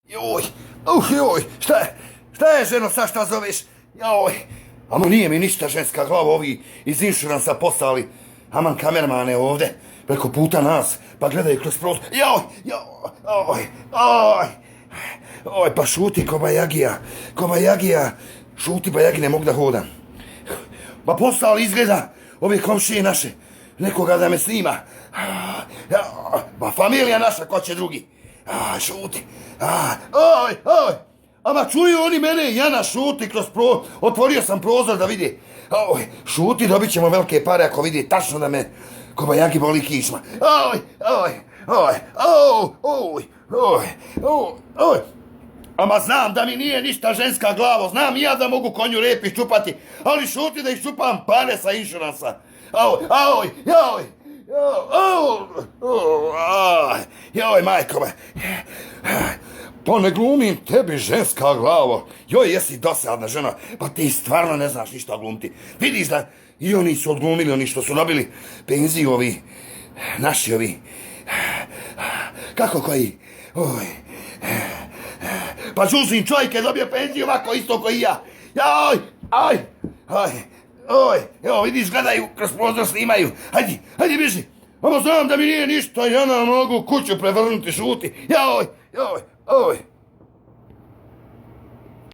Joj, joj, šta je ženo, sad šta zoveš? Joj, ama nije mi ništa ženska glava, ovi iz inšuransa poslali, aman kamermane ovde, preko puta nas, pa gledaju kroz prozor. Oj, pa šuti Kobajagija, šuti Bajagi, ne mogu da hodam. Pa poslali izgleda ove komšije naše, nekoga da me snima. Pa familija naša, ko će drugi? Šuti. Oj. Ama čuju oni mene, Jana, šuti kroz otvorio sam prozor da vidi. Šuti, dobit ćemo velike pare ako vidi tačno da me Kobajagi boli kičma. Ama znam da mi nije ništa ženska glavo, znam i ja da mogu konju rep iščupati, ali šuti da iščupam pare sa inšuransa. Joj, majko me. Pa ne glumim tebi ženska glavo. Joj, jesi dosadna žena, pa ti stvarno ne znaš ništa glumiti. Vidiš da i oni su odglumili, oni što su dobili penziju, ovi, naši ovi. Kako koji? Pa Žuzin čovjek je dobio penziju ovako isto koji ja. Evo vidiš, gledaju, kroz prozor snimaju. Hajdi biži. Ovo znam da mi nije ništa, ja ne mogu kuću prevrnuti, šuti. Joj.